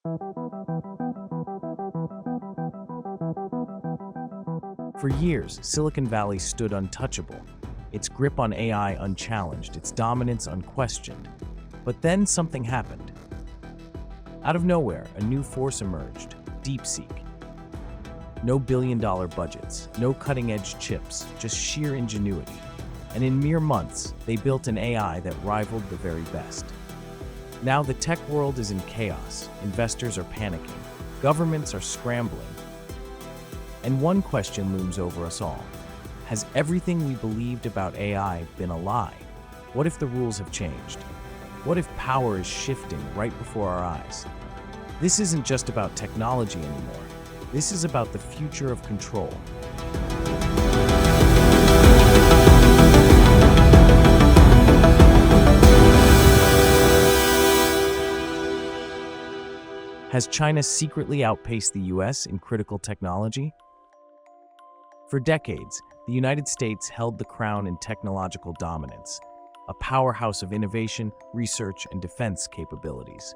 For years, Silicon Valley stood untouchable, its grip on AI unchallenged, its dominance unquestioned. But then something happened. Out of nowhere, a new force emerged: DeepSeek. No billion-dollar budgets, no cutting-edge chips, just sheer ingenuity. And in mere months, they built an AI that rivaled the very best. Now the tech world is in chaos, investors are panicking, governments are scrambling. And one question looms over us all. Has everything we believed about AI been a lie? What if the rules have changed? What if power is shifting right before our eyes? This isn't just about technology anymore. This is about the future of control. Has China secretly outpaced the US in critical technology? For decades, the United States held the crown in technological dominance, a powerhouse of innovation, research, and defense capabilities.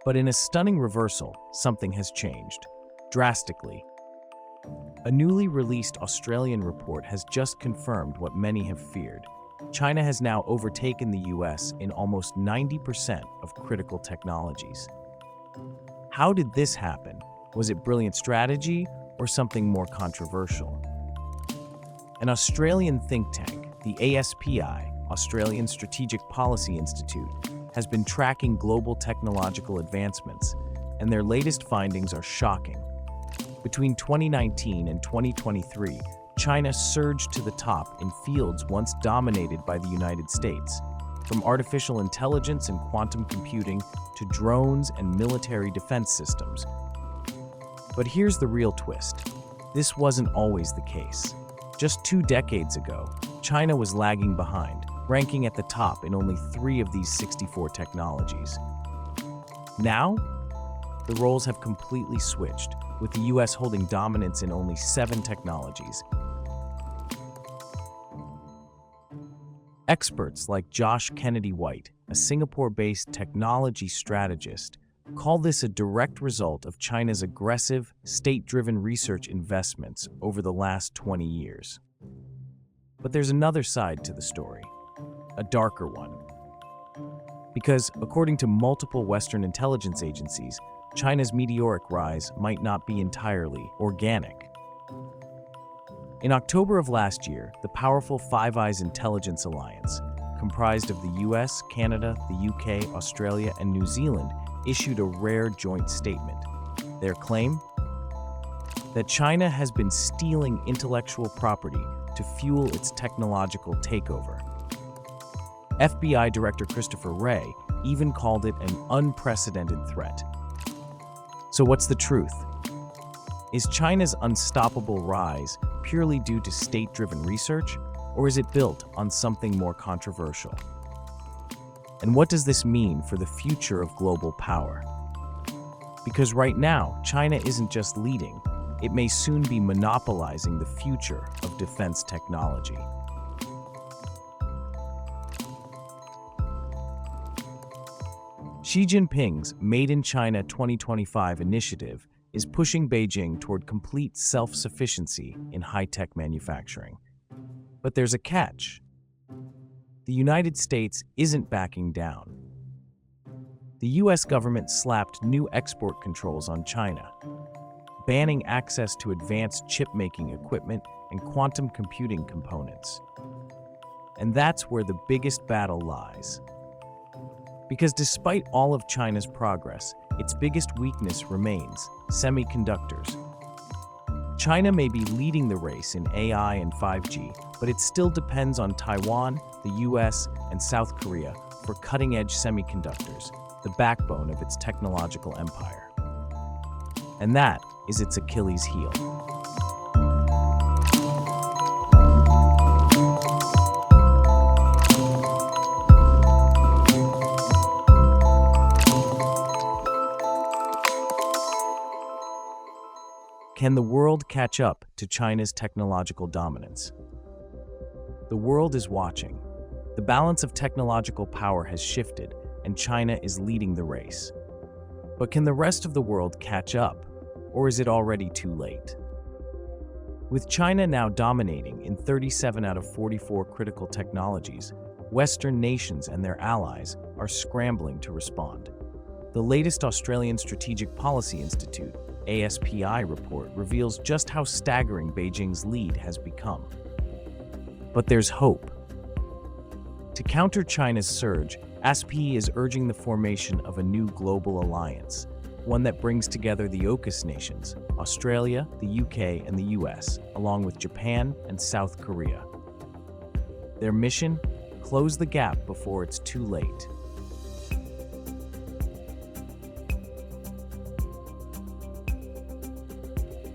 But in a stunning reversal, something has changed, drastically. A newly released Australian report has just confirmed what many have feared. China has now overtaken the US in almost 90% of critical technologies. How did this happen? Was it brilliant strategy or something more controversial? An Australian think tank, the ASPI, Australian Strategic Policy Institute, has been tracking global technological advancements, and their latest findings are shocking. Between 2019 and 2023, China surged to the top in fields once dominated by the United States, from artificial intelligence and quantum computing to drones and military defense systems. But here's the real twist. This wasn't always the case. Just 2 decades ago, China was lagging behind, ranking at the top in only 3 of these 64 technologies. Now, the roles have completely switched, with the US holding dominance in only 7 technologies. Experts like Josh Kennedy White, a Singapore-based technology strategist, call this a direct result of China's aggressive, state-driven research investments over the last 20 years. But there's another side to the story, a darker one. Because, according to multiple Western intelligence agencies, China's meteoric rise might not be entirely organic. In October of last year, the powerful Five Eyes Intelligence Alliance, comprised of the US, Canada, the UK, Australia, and New Zealand, issued a rare joint statement. Their claim? That China has been stealing intellectual property to fuel its technological takeover. FBI Director Christopher Wray even called it an unprecedented threat. So what's the truth? Is China's unstoppable rise purely due to state-driven research, or is it built on something more controversial? And what does this mean for the future of global power? Because right now, China isn't just leading, it may soon be monopolizing the future of defense technology. Xi Jinping's Made in China 2025 initiative is pushing Beijing toward complete self-sufficiency in high-tech manufacturing. But there's a catch. The United States isn't backing down. The US government slapped new export controls on China, banning access to advanced chip-making equipment and quantum computing components. And that's where the biggest battle lies. Because despite all of China's progress, its biggest weakness remains semiconductors. China may be leading the race in AI and 5G, but it still depends on Taiwan, the US, and South Korea for cutting-edge semiconductors, the backbone of its technological empire. And that is its Achilles heel. Can the world catch up to China's technological dominance? The world is watching. The balance of technological power has shifted, and China is leading the race. But can the rest of the world catch up, or is it already too late? With China now dominating in 37 out of 44 critical technologies, Western nations and their allies are scrambling to respond. The latest Australian Strategic Policy Institute, ASPI report reveals just how staggering Beijing's lead has become. But there's hope. To counter China's surge, ASPI is urging the formation of a new global alliance, one that brings together the AUKUS nations, Australia, the UK, and the US, along with Japan and South Korea. Their mission? Close the gap before it's too late.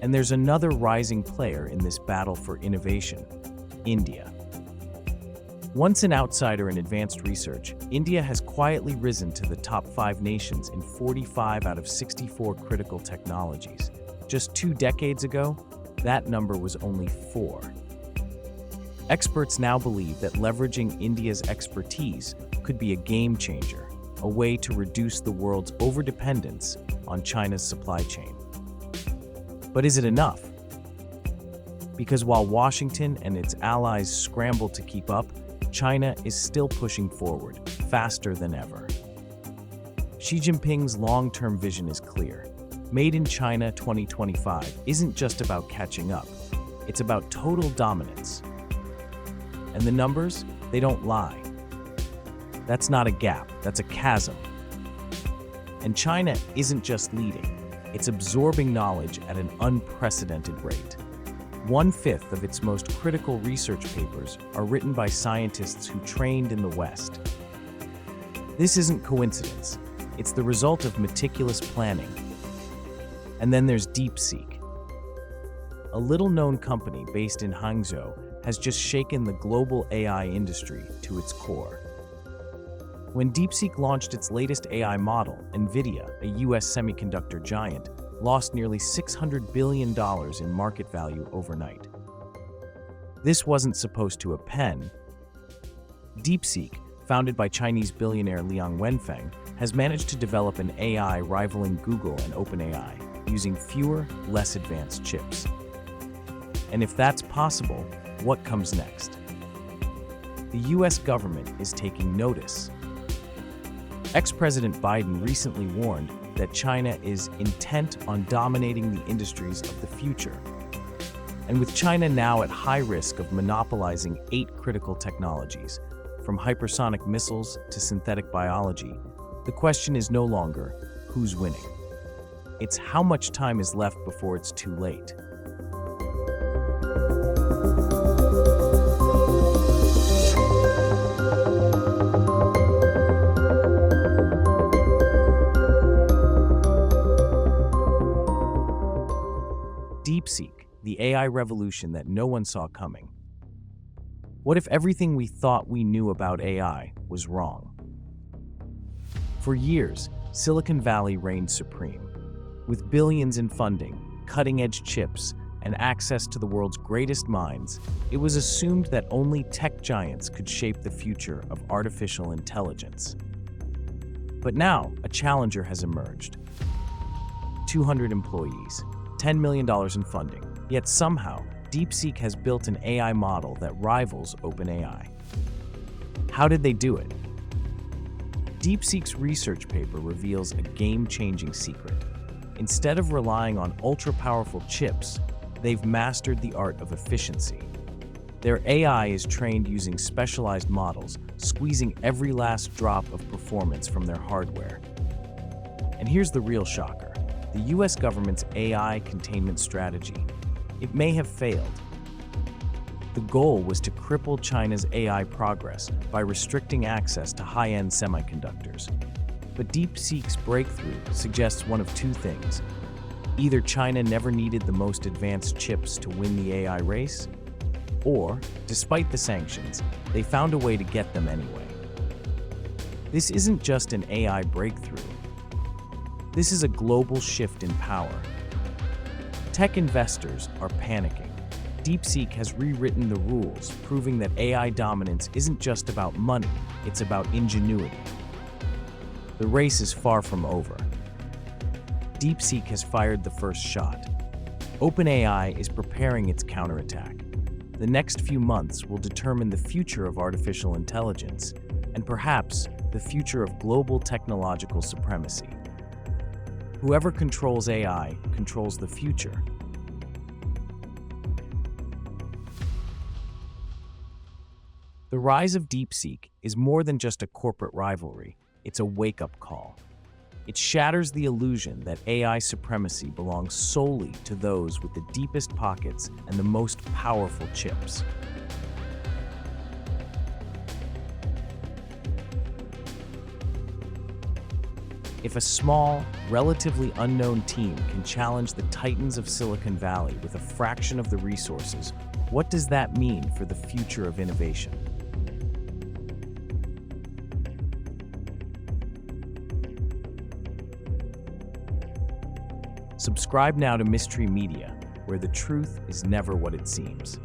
And there's another rising player in this battle for innovation: India. Once an outsider in advanced research, India has quietly risen to the top 5 nations in 45 out of 64 critical technologies. Just 2 decades ago, that number was only 4. Experts now believe that leveraging India's expertise could be a game changer, a way to reduce the world's overdependence on China's supply chain. But is it enough? Because while Washington and its allies scramble to keep up, China is still pushing forward, faster than ever. Xi Jinping's long-term vision is clear. Made in China 2025 isn't just about catching up, it's about total dominance. And the numbers, they don't lie. That's not a gap, that's a chasm. And China isn't just leading, it's absorbing knowledge at an unprecedented rate. 1/5 of its most critical research papers are written by scientists who trained in the West. This isn't coincidence. It's the result of meticulous planning. And then there's DeepSeek. A little-known company based in Hangzhou has just shaken the global AI industry to its core. When DeepSeek launched its latest AI model, NVIDIA, a US semiconductor giant, lost nearly $600 billion in market value overnight. This wasn't supposed to happen. DeepSeek, founded by Chinese billionaire Liang Wenfeng, has managed to develop an AI rivaling Google and OpenAI, using fewer, less advanced chips. And if that's possible, what comes next? The US government is taking notice. Ex-President Biden recently warned that China is intent on dominating the industries of the future. And with China now at high risk of monopolizing 8 critical technologies, from hypersonic missiles to synthetic biology, the question is no longer who's winning. It's how much time is left before it's too late. DeepSeek, the AI revolution that no one saw coming. What if everything we thought we knew about AI was wrong? For years, Silicon Valley reigned supreme. With billions in funding, cutting-edge chips, and access to the world's greatest minds, it was assumed that only tech giants could shape the future of artificial intelligence. But now, a challenger has emerged. 200 employees, $10 million in funding, yet somehow, DeepSeek has built an AI model that rivals OpenAI. How did they do it? DeepSeek's research paper reveals a game-changing secret. Instead of relying on ultra-powerful chips, they've mastered the art of efficiency. Their AI is trained using specialized models, squeezing every last drop of performance from their hardware. And here's the real shocker. The US government's AI containment strategy. It may have failed. The goal was to cripple China's AI progress by restricting access to high-end semiconductors. But DeepSeek's breakthrough suggests one of 2 things. Either China never needed the most advanced chips to win the AI race, or, despite the sanctions, they found a way to get them anyway. This isn't just an AI breakthrough. This is a global shift in power. Tech investors are panicking. DeepSeek has rewritten the rules, proving that AI dominance isn't just about money, it's about ingenuity. The race is far from over. DeepSeek has fired the first shot. OpenAI is preparing its counterattack. The next few months will determine the future of artificial intelligence and perhaps the future of global technological supremacy. Whoever controls AI controls the future. The rise of DeepSeek is more than just a corporate rivalry, it's a wake-up call. It shatters the illusion that AI supremacy belongs solely to those with the deepest pockets and the most powerful chips. If a small, relatively unknown team can challenge the titans of Silicon Valley with a fraction of the resources, what does that mean for the future of innovation? Subscribe now to Mystery Media, where the truth is never what it seems.